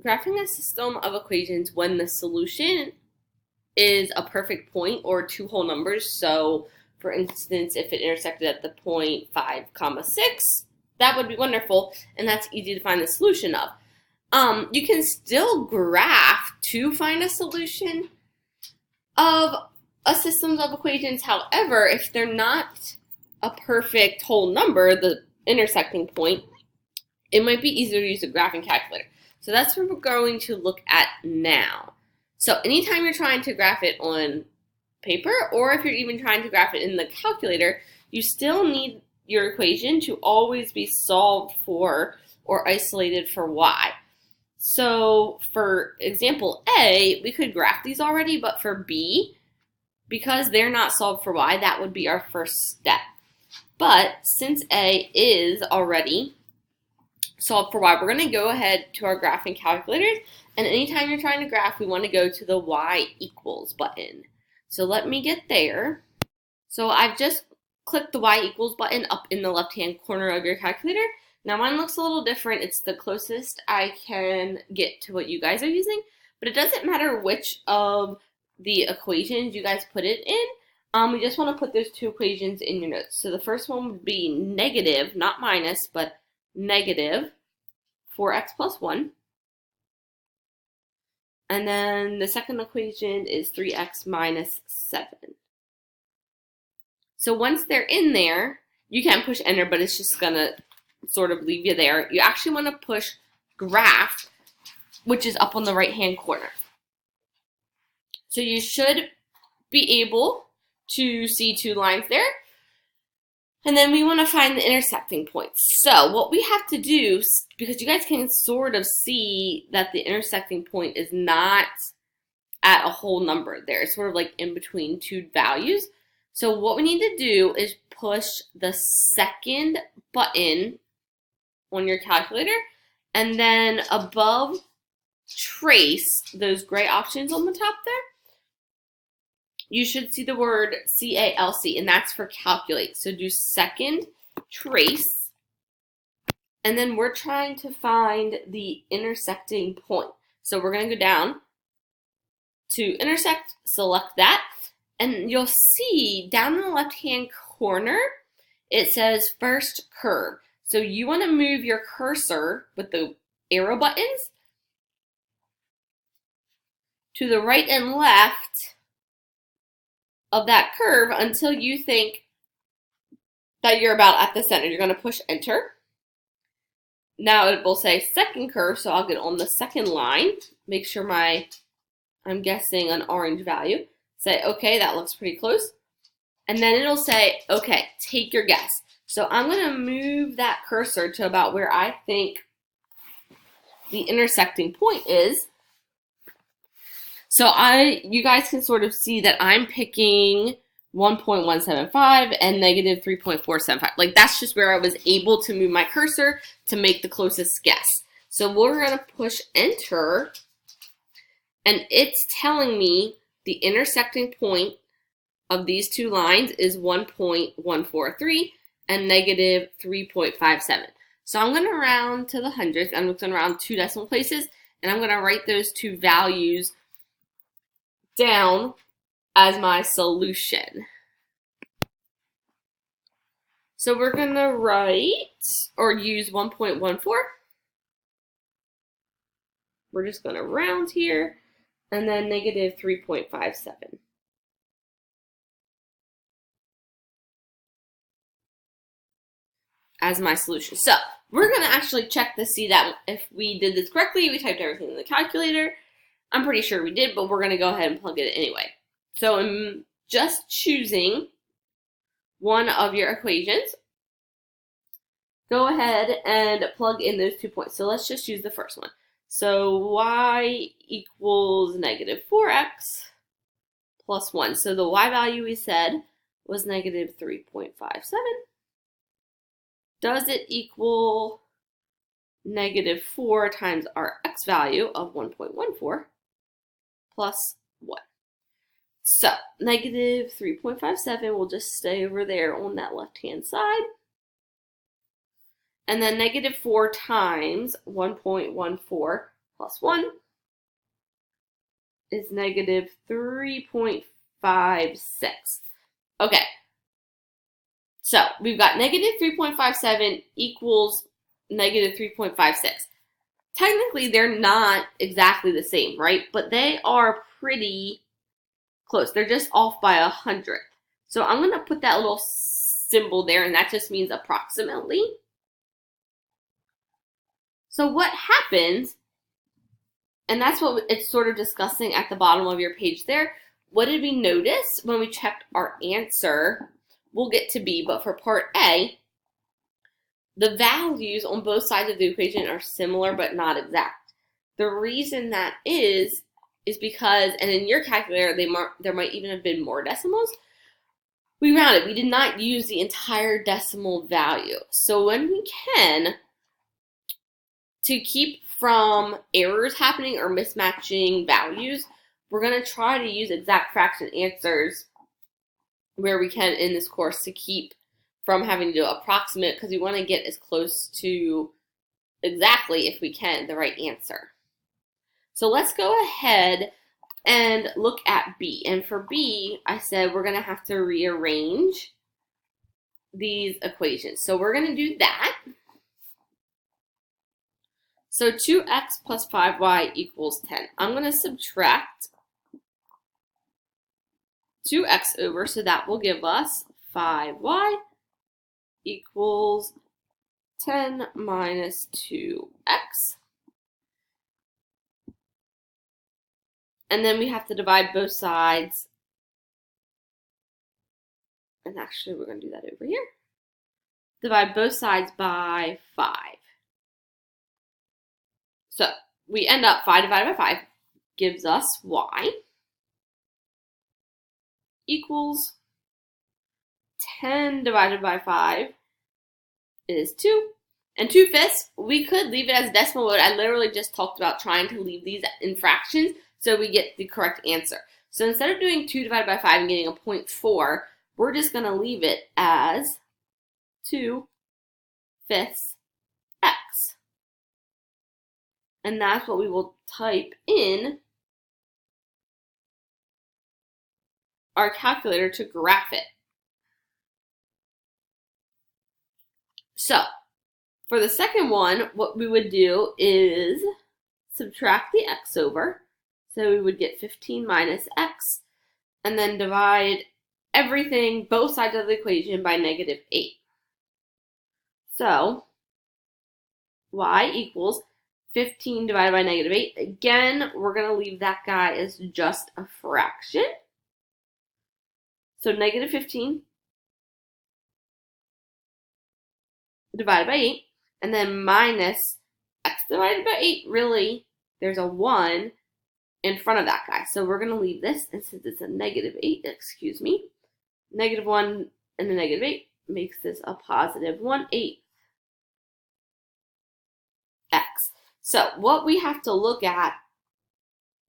Graphing a system of equations when the solution is a perfect point or two whole numbers. So, for instance, if it intersected at the point 5, comma 6, that would be wonderful, and that's easy to find the solution of. You can still graph to find a solution of a system of equations. However, if they're not a perfect whole number, the intersecting point, it might be easier to use a graphing calculator. So that's what we're going to look at now. So anytime you're trying to graph it on paper, or if you're even trying to graph it in the calculator, you still need your equation to always be solved for or isolated for y. So for example A, we could graph these already, but for B, because they're not solved for y, that would be our first step. But since A is already solved for y, we're going to go ahead to our graphing calculators, and anytime you're trying to graph, we want to go to the y equals button. So let me get there. So I've just clicked the y equals button up in the left-hand corner of your calculator. Now mine looks a little different. It's the closest I can get to what you guys are using, but it doesn't matter which of the equations you guys put it in. We just want to put those two equations in your notes. So the first one would be negative, not minus, but negative 4x plus 1. And then the second equation is 3x minus 7. So once they're in there, you can push enter, but it's just going to sort of leave you there. You actually want to push graph, which is up on the right-hand corner. So you should be able to see two lines there. And then we want to find the intersecting points. So what we have to do, because you guys can sort of see that the intersecting point is not at a whole number there. It's sort of like in between two values. So what we need to do is push the second button on your calculator, and then above trace, those gray options on the top there, you should see the word CALC, and that's for calculate. So do second trace, and then we're trying to find the intersecting point. So we're going to go down to intersect, select that, and you'll see down in the left-hand corner, it says first curve. So you want to move your cursor with the arrow buttons to the right and left of that curve until you think that you're about at the center. You're going to push enter. Now it will say second curve, so I'll get on the second line. Make sure I'm guessing an orange value. Say, okay, that looks pretty close. And then it'll say, okay, take your guess. So I'm going to move that cursor to about where I think the intersecting point is. So you guys can sort of see that I'm picking 1.175 and negative 3.475. Like that's just where I was able to move my cursor to make the closest guess. So we're going to push enter, and it's telling me the intersecting point of these two lines is 1.143 and negative 3.57. So I'm going to round to the hundredths. I'm going to round 2 decimal places, and I'm going to write those two values down as my solution. So we're going to write or use 1.14. We're just going to round here, and then negative 3.57. as my solution. So we're going to actually check to see that if we did this correctly. We typed everything in the calculator. I'm pretty sure we did, but we're going to go ahead and plug it in anyway. So I'm just choosing one of your equations. Go ahead and plug in those 2 points. So let's just use the first one. So y equals negative 4x plus 1. So the y value we said was negative 3.57. Does it equal negative 4 times our x value of 1.14 plus 1? So negative 3.57 will just stay over there on that left-hand side. And then negative 4 times 1.14 plus 1 is negative 3.56. Okay, so we've got negative 3.57 equals negative 3.56. Technically, they're not exactly the same, right? But they are pretty close. They're just off by 100th. So I'm going to put that little symbol there, and that just means approximately. So what happens, and that's what it's sort of discussing at the bottom of your page there. What did we notice when we checked our answer? We'll get to B, but for part A, the values on both sides of the equation are similar but not exact. The reason that is because, and in your calculator, there might even have been more decimals. We rounded. We did not use the entire decimal value. So when we can, to keep from errors happening or mismatching values, we're going to try to use exact fraction answers where we can in this course to keep from having to do approximate, because we want to get as close to exactly, if we can, the right answer. So let's go ahead and look at B. And for B, I said we're going to have to rearrange these equations. So we're going to do that. So 2x plus 5y equals 10. I'm going to subtract 2x over, so that will give us 5y equals 10 minus 2x. And then we have to divide both sides. And actually, we're going to do that over here. Divide both sides by 5. So we end up 5 divided by 5 gives us y equals 10 divided by 5 is 2. And 2/5, we could leave it as decimal mode. I literally just talked about trying to leave these in fractions so we get the correct answer. So instead of doing 2 divided by 5 and getting a 0.4, we're just going to leave it as 2/5 x. And that's what we will type in our calculator to graph it. So for the second one, what we would do is subtract the x over. So we would get 15 minus x, and then divide everything, both sides of the equation, by negative 8. So y equals 15 divided by negative 8. Again, we're going to leave that guy as just a fraction. So negative 15 divided by 8, and then minus x divided by 8. Really, there's a 1 in front of that guy. So we're going to leave this, and since it's a negative 8, negative 1 and a negative 8 makes this a positive 1/8 x. So what we have to look at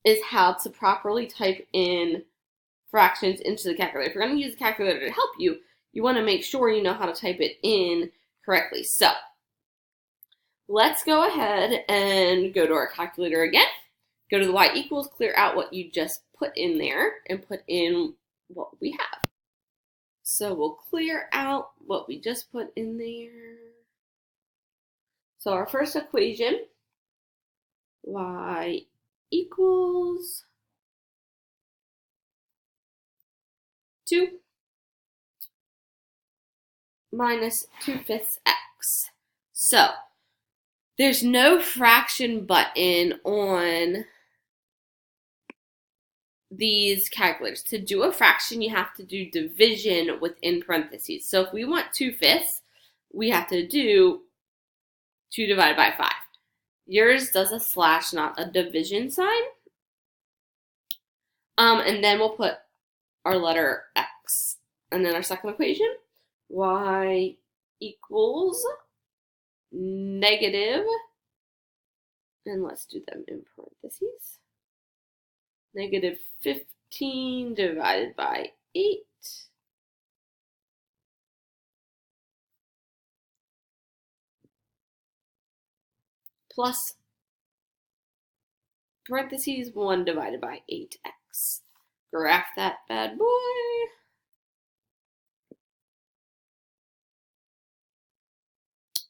is how to properly type in fractions into the calculator. If you're going to use the calculator to help you, you want to make sure you know how to type it in correctly. So let's go ahead and go to our calculator again. Go to the y equals, clear out what you just put in there, and put in what we have. So we'll clear out what we just put in there. So our first equation, y equals 2 minus 2/5 x. So there's no fraction button on these calculators. To do a fraction, you have to do division within parentheses. So if we want 2/5, we have to do 2 divided by 5. Yours does a slash, not a division sign. And then we'll put our letter x. And then our second equation, y equals negative, and let's do them in parentheses, negative 15 divided by 8 plus parentheses 1 divided by 8x. Graph that bad boy.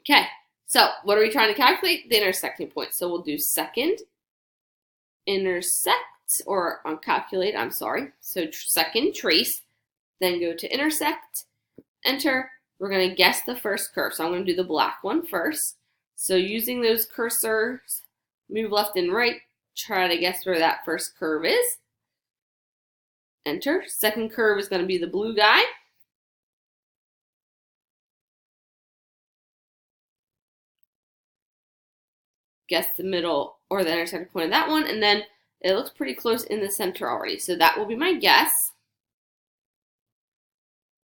Okay, so what are we trying to calculate? The intersecting point. So we'll do second intersect, or on calculate, I'm sorry. So second trace, then go to intersect, enter. We're going to guess the first curve. So I'm going to do the black one first. So using those cursors, move left and right, try to guess where that first curve is. Enter. Second curve is going to be the blue guy. Guess the middle or the intersecting point of that one, and then it looks pretty close in the center already. So that will be my guess.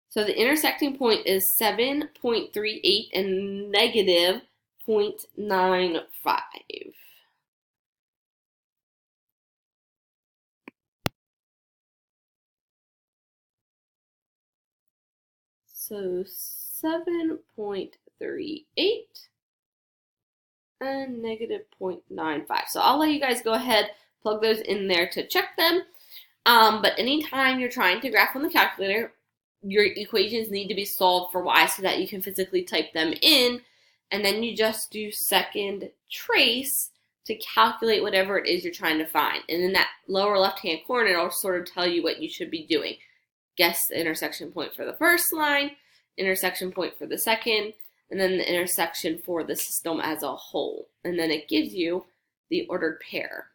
So the intersecting point is 7.38 and negative 0.95. So 7.38 and negative 0.95. So I'll let you guys go ahead, plug those in there to check them. But anytime you're trying to graph on the calculator, your equations need to be solved for y so that you can physically type them in. And then you just do second trace to calculate whatever it is you're trying to find. And in that lower left-hand corner, it'll sort of tell you what you should be doing. Guess the intersection point for the first line, intersection point for the second, and then the intersection for the system as a whole. And then it gives you the ordered pair.